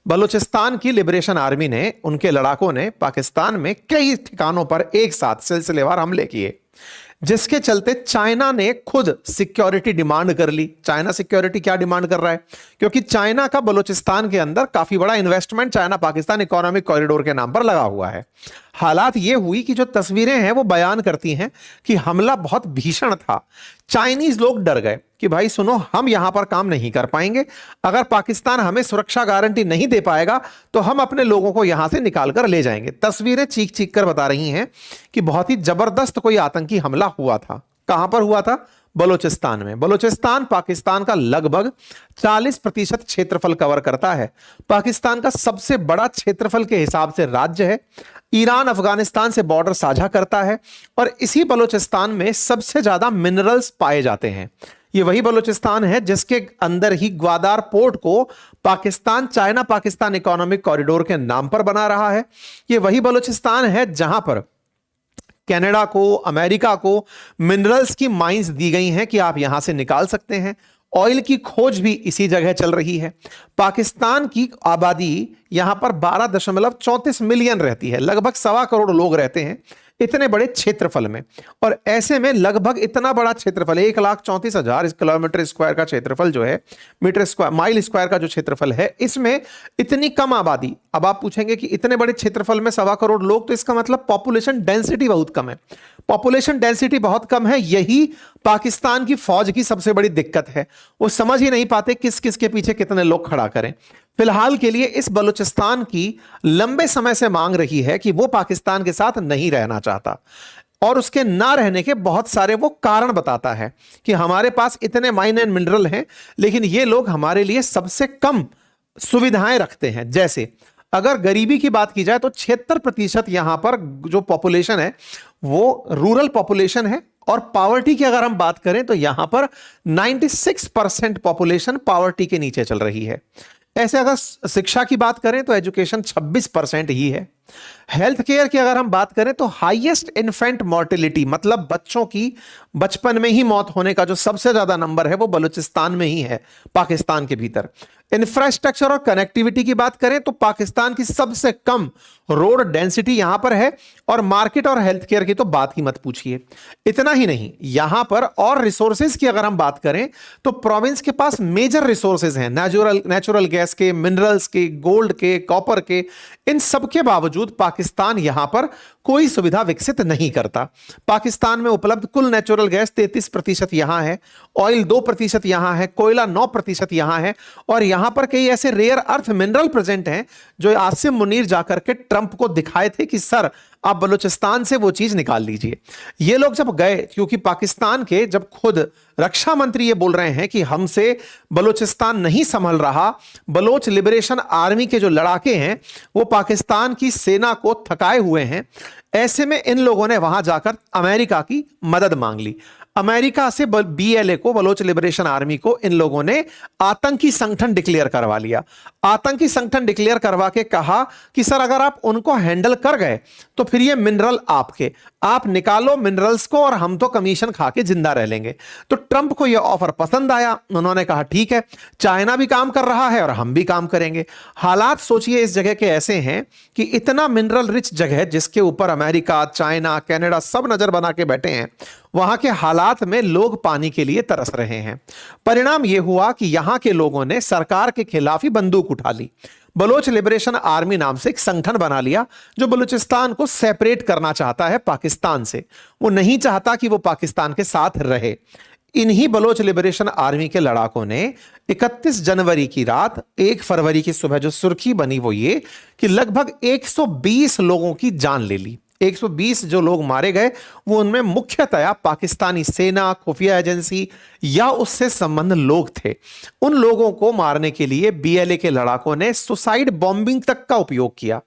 बलूचिस्तान की liberation army ने, उनके लड़ाकों ने पाकिस्तान में कई ठिकानों पर एक साथ सिलसिलेवार हमले किए, जिसके चलते चाइना ने खुद सिक्योरिटी डिमांड कर ली। चाइना सिक्योरिटी क्या डिमांड कर रहा है? क्योंकि चाइना का बलूचिस्तान के अंदर काफी बड़ा investment China Pakistan economic corridor के नाम पर लगा हुआ है। हालात ये हुई कि जो तस्वीरें हैं वो बयान करती हैं कि हमला बहुत भीषण था। चाइनीज लोग डर गए कि भाई सुनो, हम यहां पर काम नहीं कर पाएंगे, अगर पाकिस्तान हमें सुरक्षा गारंटी नहीं दे पाएगा तो हम अपने लोगों को यहां से निकाल कर ले जाएंगे। तस्वीरें चीख चीख कर बता रही हैं कि बहुत ही जबरदस्त कोई आतंकी हमला हुआ था। कहां पर हुआ था? बलूचिस्तान में। बलूचिस्तान पाकिस्तान का लगभग 40% क्षेत्रफल कवर करता है। पाकिस्तान का सबसे बड़ा क्षेत्रफल के हिसाब से राज्य है। ईरान अफगानिस्तान से बॉर्डर साझा करता है और इसी बलूचिस्तान में सबसे ज्यादा मिनरल्स पाए जाते हैं। ये वही बलूचिस्तान है जिसके अंदर ही ग्वादार पोर्ट को Pakistan China Pakistan economic corridor के नाम पर बना रहा है। ये वही बलूचिस्तान है जहां पर कनाडा को, अमेरिका को मिनरल्स की माइंस दी गई हैं कि आप यहां से निकाल सकते हैं। ऑयल की खोज भी इसी जगह चल रही है। पाकिस्तान की आबादी यहां पर 12.34 मिलियन रहती है, लगभग 1.25 करोड़ लोग रहते हैं इतने बड़े क्षेत्रफल में। और ऐसे में लगभग इतना बड़ा क्षेत्रफल, 1,34,000 किलोमीटर स्क्वायर का क्षेत्रफल जो है, मीटर स्क्वायर माइल स्क्वायर का जो क्षेत्रफल है, इसमें इतनी कम आबादी। अब आप पूछेंगे कि इतने बड़े क्षेत्रफल में 1.25 करोड़ लोग, तो इसका मतलब पॉपुलेशन डेंसिटी बहुत कम है। पॉपुलेशन डेंसिटी बहुत कम है, यही पाकिस्तान की फौज की सबसे बड़ी दिक्कत है। वो समझ ही नहीं पाते किस किस के पीछे कितने लोग खड़ा करें। फिलहाल के लिए इस बलूचिस्तान की लंबे समय से मांग रही है कि वो पाकिस्तान के साथ नहीं रहना चाहता, और उसके ना रहने के बहुत सारे वो कारण बताता है कि हमारे पास इतने माइन एंड मिनरल हैं, लेकिन ये लोग हमारे लिए सबसे कम सुविधाएं रखते हैं। जैसे अगर गरीबी की बात की जाए तो 76% यहां पर जो पॉपुलेशन है वो रूरल पॉपुलेशन है, और पावर्टी की अगर हम बात करें तो यहां पर 96% पॉपुलेशन पावर्टी के नीचे चल रही है। ऐसे अगर शिक्षा की बात करें तो एजुकेशन 26% ही है। हेल्थ केयर की अगर हम बात करें तो हाईएस्ट इन्फेंट मॉर्टेलिटी, मतलब बच्चों की बचपन में ही मौत होने का जो सबसे ज्यादा नंबर है वो बलूचिस्तान में ही है, पाकिस्तान के भीतर। इंफ्रास्ट्रक्चर और कनेक्टिविटी की बात करें तो पाकिस्तान की सबसे कम रोड डेंसिटी यहां पर है, और मार्केट और हेल्थ केयर की तो बात ही मत पूछिए। इतना ही नहीं, यहां पर और रिसोर्सेज की अगर हम बात करें तो प्रोविंस के पास मेजर रिसोर्सेज हैं, नेचुरल गैस के, मिनरल्स के, गोल्ड के, कॉपर के। इन सब के बावजूद पाकिस्तान यहां पर कोई सुविधा विकसित नहीं करता। पाकिस्तान में उपलब्ध कुल नेचुरल गैस 33% यहां है, ऑयल 2% यहां है, कोयला 9% यहां है, और यहां पर कई ऐसे रेयर अर्थ मिनरल प्रेजेंट हैं जो आसिम मुनीर जाकर के ट्रंप को दिखाए थे कि सर आप बलूचिस्तान से वो चीज निकाल लीजिए। ये लोग जब गए, क्योंकि पाकिस्तान के जब खुद रक्षा मंत्री ये बोल रहे हैं कि हमसे बलूचिस्तान नहीं संभल रहा, बलोच लिबरेशन आर्मी के जो लड़ाके हैं वो पाकिस्तान की सेना को थकाए हुए हैं, ऐसे में इन लोगों ने वहां जाकर अमेरिका की मदद मांग ली। अमेरिका से बीएलए को, बलोच लिबरेशन आर्मी को, इन लोगों ने आतंकी संगठन डिक्लेयर करवा लिया। आतंकी संगठन डिक्लेयर करवा के कहा कि सर अगर आप उनको हैंडल कर गए तो फिर ये मिनरल आपके, आप निकालो मिनरल्स को और हम तो कमीशन खा के जिंदा रह लेंगे। तो ट्रंप को यह ऑफर पसंद आया, उन्होंने कहा ठीक है, चाइना भी काम कर रहा है और हम भी काम करेंगे। हालात सोचिए इस जगह के ऐसे हैं कि इतना मिनरल रिच जगह जिसके ऊपर अमेरिका, चाइना, कनाडा सब नजर बना के बैठे हैं, वहां के हालात में लोग पानी के लिए तरस रहे हैं। परिणाम यह हुआ कि यहां के लोगों ने सरकार के खिलाफ ही बंदूक उठा ली। बलोच लिबरेशन आर्मी नाम से एक संगठन बना लिया जो बलूचिस्तान को सेपरेट करना चाहता है पाकिस्तान से। वो नहीं चाहता कि वो पाकिस्तान के साथ रहे। इन्हीं बलोच लिबरेशन आर्मी के लड़ाकों ने 31 जनवरी की रात 1 फरवरी की सुबह जो सुर्खी बनी वो ये कि लगभग 120 लोगों की जान ले ली। 120 जो लोग मारे गए वो उनमें मुख्यतया पाकिस्तानी सेना, खुफिया एजेंसी या उससे संबंध लोग थे। उन लोगों को मारने के लिए बीएलए के लड़ाकों ने सुसाइड बॉम्बिंग तक का उपयोग किया।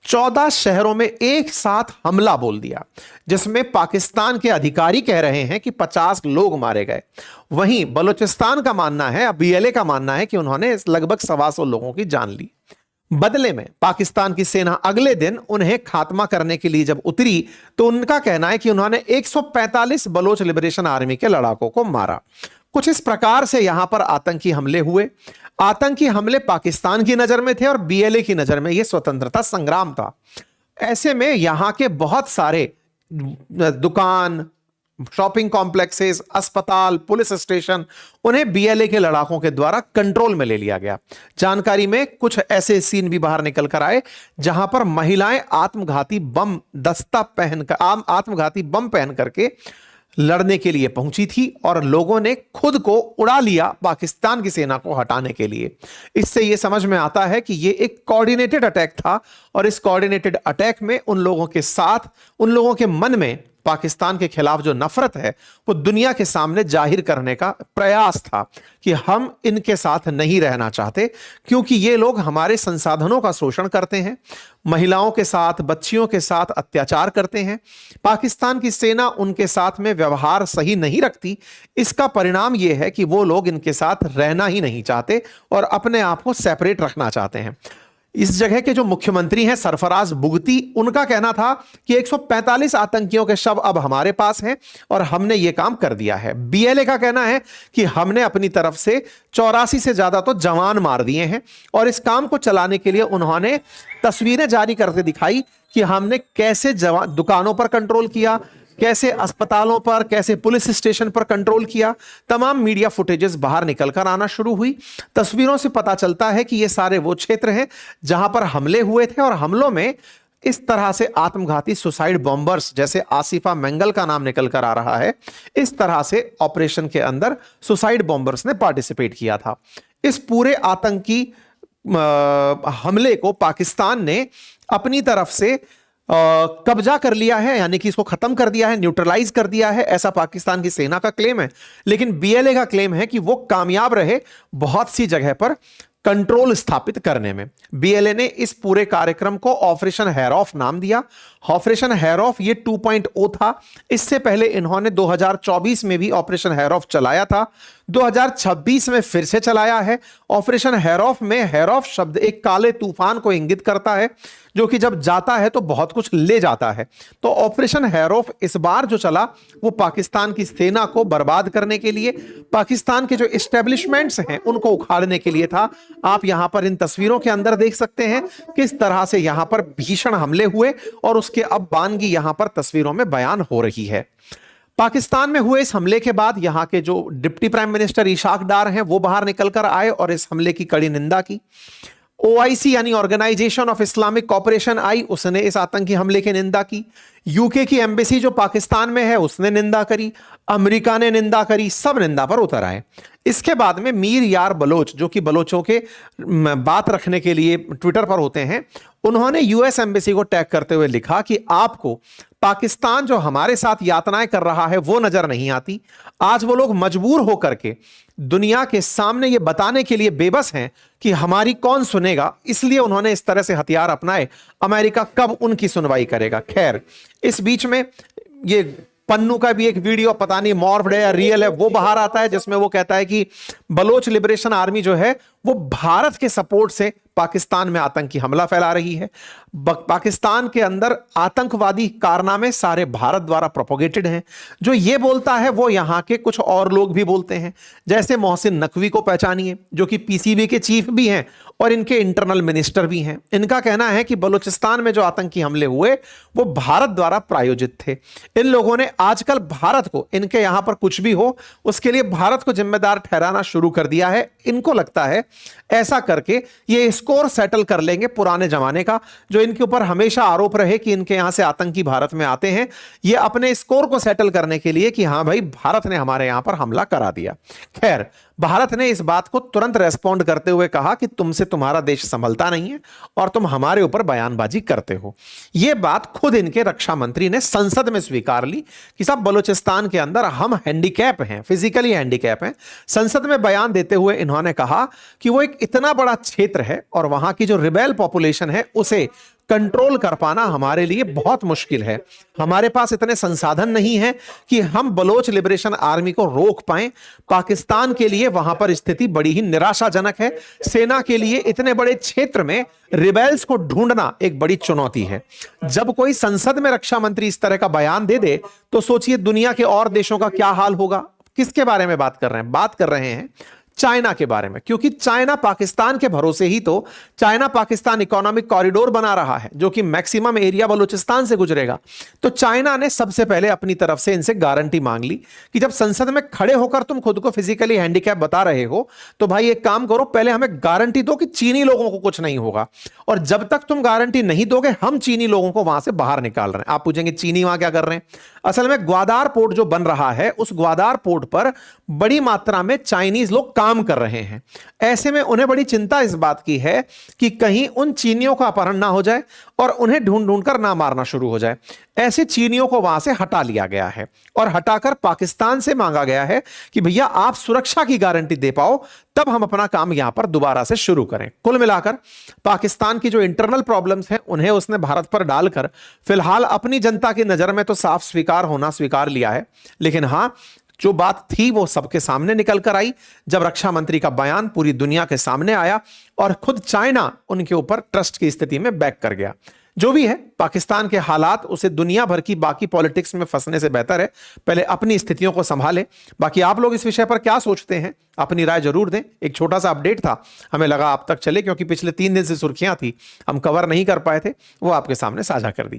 14 शहरों में एक साथ हमला बोल दिया, जिसमें पाकिस्तान के अधिकारी कह रहे हैं कि 50 लोग मारे गए। वहीं बलूचिस्तान का मानना है, बीएलए का मानना है कि उन्होंने लगभग 125 लोगों की जान ली। बदले में पाकिस्तान की सेना अगले दिन उन्हें खात्मा करने के लिए जब उतरी तो उनका कहना है कि उन्होंने 145 बलोच लिबरेशन आर्मी के लड़ाकों को मारा। कुछ इस प्रकार से यहां पर आतंकी हमले हुए। आतंकी हमले पाकिस्तान की नजर में थे और बीएलए की नजर में यह स्वतंत्रता संग्राम था। ऐसे में यहां के बहुत सारे दुकान, शॉपिंग कॉम्प्लेक्सेस, अस्पताल, पुलिस स्टेशन, उन्हें बीएलए के लड़ाकों के द्वारा कंट्रोल में ले लिया गया। जानकारी में कुछ ऐसे सीन भी बाहर निकल कर आए जहां पर महिलाएं आत्मघाती बम पहन करके लड़ने के लिए पहुंची थी और लोगों ने खुद को उड़ा लिया पाकिस्तान की सेना को हटाने के लिए। इससे यह समझ में आता है कि यह एक कोऑर्डिनेटेड अटैक था और इस कोऑर्डिनेटेड अटैक में उन लोगों के मन में पाकिस्तान के खिलाफ जो नफरत है वो दुनिया के सामने जाहिर करने का प्रयास था कि हम इनके साथ नहीं रहना चाहते, क्योंकि ये लोग हमारे संसाधनों का शोषण करते हैं, महिलाओं के साथ, बच्चियों के साथ अत्याचार करते हैं। पाकिस्तान की सेना उनके साथ में व्यवहार सही नहीं रखती। इसका परिणाम यह है कि वो लोग इनके साथ रहना ही नहीं चाहते और अपने आप को सेपरेट रखना चाहते हैं। इस जगह के जो मुख्यमंत्री हैं सरफराज बुगती, उनका कहना था कि 145 आतंकियों के शव अब हमारे पास हैं और हमने यह काम कर दिया है। बीएलए का कहना है कि हमने अपनी तरफ से 84 से ज्यादा तो जवान मार दिए हैं और इस काम को चलाने के लिए उन्होंने तस्वीरें जारी करके दिखाई कि हमने कैसे दुकानों पर कंट्रोल किया, कैसे अस्पतालों पर, कैसे पुलिस स्टेशन पर कंट्रोल किया। तमाम मीडिया फुटेजेस बाहर निकलकर आना शुरू हुई। तस्वीरों से पता चलता है कि ये सारे वो क्षेत्र हैं जहां पर हमले हुए थे और हमलों में इस तरह से आत्मघाती सुसाइड बॉम्बर्स, जैसे आसिफा मंगल का नाम निकल कर आ रहा है, इस तरह से ऑपरेशन के अंदर सुसाइड बॉम्बर्स ने पार्टिसिपेट किया था। इस पूरे आतंकी हमले को पाकिस्तान ने अपनी तरफ से कब्जा कर लिया है, यानी कि इसको खत्म कर दिया है, न्यूट्रलाइज कर दिया है, ऐसा पाकिस्तान की सेना का क्लेम है। लेकिन बीएलए का क्लेम है कि वो कामयाब रहे बहुत सी जगह पर कंट्रोल स्थापित करने में। बीएलए ने इस पूरे कार्यक्रम को ऑपरेशन हैरॉफ नाम दिया। ऑपरेशन हैरॉफ ये 2.0 था। इससे पहले इन्होंने 2024 में भी ऑपरेशन हैरॉफ चलाया था, 2026 में फिर से चलाया है। ऑपरेशन हैरॉफ में हैरॉफ शब्द एक काले तूफान को इंगित करता है जो कि जब जाता है तो बहुत कुछ ले जाता है। तो ऑपरेशन हैरॉफ इस बार जो चला वो पाकिस्तान की सेना को बर्बाद करने के लिए, पाकिस्तान के जो एस्टेब्लिशमेंट्स हैं उनको उखाड़ने के लिए था। आप यहां पर इन तस्वीरों के अंदर देख सकते हैं किस तरह से यहां पर भीषण हमले हुए और उसके अब बानगी यहां पर तस्वीरों में बयान हो रही है। पाकिस्तान में हुए इस हमले के बाद यहां के जो डिप्टी प्राइम मिनिस्टर इशाक डार हैं वो बाहर निकलकर आए और इस हमले की कड़ी निंदा की। ओआईसी यानी ऑर्गेनाइजेशन ऑफ इस्लामिक कॉपरेशन आई, उसने इस आतंकी हमले की निंदा की। यूके की एम्बेसी जो पाकिस्तान में है उसने निंदा करी, अमेरिका ने निंदा करी, सब निंदा पर उतर आए। इसके बाद में मीर यार बलोच, जो कि बलोचों के बात रखने के लिए ट्विटर पर होते हैं, उन्होंने यूएस एम्बेसी को टैग करते हुए लिखा कि आपको पाकिस्तान जो हमारे साथ यातनाएं कर रहा है वो नजर नहीं आती। आज वो लोग मजबूर होकर के दुनिया के सामने ये बताने के लिए बेबस हैं कि हमारी कौन सुनेगा, इसलिए उन्होंने इस तरह से हथियार अपनाए। अमेरिका कब उनकी सुनवाई करेगा। खैर, इस बीच में ये पन्नू का भी एक वीडियो, पता नहीं मॉर्फ्ड है या रियल है, वो बाहर आता है जिसमें वो कहता है कि बलोच लिबरेशन आर्मी जो है वो भारत के सपोर्ट से पाकिस्तान में आतंकी हमला फैला रही है। पाकिस्तान के अंदर आतंकवादी कारनामे सारे भारत द्वारा प्रोपोगेटेड हैं। जो ये बोलता है वो यहां के कुछ और लोग भी बोलते हैं, जैसे मोहसिन नकवी को पहचानिए जो कि पीसीबी के चीफ भी हैं और इनके इंटरनल मिनिस्टर भी हैं। इनका कहना है कि बलूचिस्तान में जो आतंकी हमले हुए वो भारत द्वारा प्रायोजित थे। इन लोगों ने आजकल भारत को, इनके यहां पर कुछ भी हो उसके लिए भारत को जिम्मेदार ठहराना शुरू कर दिया है। इनको लगता है ऐसा करके ये स्कोर सेटल कर लेंगे पुराने जमाने का, जो इनके ऊपर हमेशा आरोप रहे कि इनके यहां से आतंकी भारत में आते हैं। ये अपने स्कोर को सेटल करने के लिए कि हां भाई भारत ने हमारे यहां पर हमला करा दिया। खैर, भारत ने इस बात को तुरंत रेस्पॉन्ड करते हुए कहा कि तुमसे तुम्हारा देश संभलता नहीं है और तुम हमारे ऊपर बयानबाजी करते हो। यह बात खुद इनके रक्षा मंत्री ने संसद में स्वीकार ली कि सब बलूचिस्तान के अंदर हम हैंडीकैप हैं, फिजिकली हैंडीकैप हैं। संसद में बयान देते हुए इन्होंने कहा कि वो एक इतना बड़ा क्षेत्र है और वहां की जो रिबेल पॉपुलेशन है उसे कंट्रोल कर पाना हमारे लिए बहुत मुश्किल है। हमारे पास इतने संसाधन नहीं है कि हम बलोच लिबरेशन आर्मी को रोक पाएं। पाकिस्तान के लिए वहां पर स्थिति बड़ी ही निराशाजनक है। सेना के लिए इतने बड़े क्षेत्र में रिबेल्स को ढूंढना एक बड़ी चुनौती है। जब कोई संसद में रक्षा मंत्री इस तरह का बयान दे दे तो सोचिए दुनिया के और देशों का क्या हाल होगा। किसके बारे में बात कर रहे हैं? बात कर रहे हैं चाइना के बारे में, क्योंकि चाइना पाकिस्तान के भरोसे ही तो चाइना पाकिस्तान इकोनॉमिक कॉरिडोर बना रहा है, जो कि मैक्सिमम एरिया बलूचिस्तान से गुजरेगा। तो चाइना ने सबसे पहले अपनी तरफ से इनसे गारंटी मांग ली कि जब संसद में खड़े होकर तुम खुद को फिजिकली हैंडीकैप बता रहे हो, तो भाई एक काम करो, पहले हमें गारंटी दो कि चीनी लोगों को कुछ नहीं होगा, और जब तक तुम गारंटी नहीं दोगे हम चीनी लोगों को वहां से बाहर निकाल रहे हैं। आप पूछेंगे चीनी वहां क्या कर रहे हैं? असल में ग्वादार पोर्ट जो बन रहा है, उस ग्वादार पोर्ट पर बड़ी मात्रा में चाइनीज लोग काम कर रहे हैं। ऐसे में उन्हें बड़ी चिंता इस बात की है कि कहीं उन चीनियों का अपहरण ना हो जाए और उन्हें ढूंढ ढूंढ कर ना मारना शुरू हो जाए। ऐसे चीनियों को वहां से हटा लिया गया है और हटाकर पाकिस्तान से मांगा गया है कि भैया आप सुरक्षा की गारंटी दे पाओ, तब हम अपना काम यहां पर दोबारा से शुरू करें। कुल मिलाकर पाकिस्तान की जो इंटरनल प्रॉब्लम्स हैं उन्हें उसने भारत पर डालकर फिलहाल अपनी जनता की नजर में तो साफ स्वीकार लिया है, लेकिन हां, जो बात थी वो सबके सामने निकल कर आई जब रक्षा मंत्री का बयान पूरी दुनिया के सामने आया और खुद चाइना उनके ऊपर ट्रस्ट की स्थिति में बैक कर गया। जो भी है, पाकिस्तान के हालात उसे दुनिया भर की बाकी पॉलिटिक्स में फंसने से बेहतर है पहले अपनी स्थितियों को संभाले। बाकी आप लोग इस विषय पर क्या सोचते हैं, अपनी राय जरूर दें। एक छोटा सा अपडेट था, हमें लगा आप तक चले, क्योंकि पिछले 3 दिन से सुर्खियां थी, हम कवर नहीं कर पाए थे, वो आपके सामने साझा कर दी।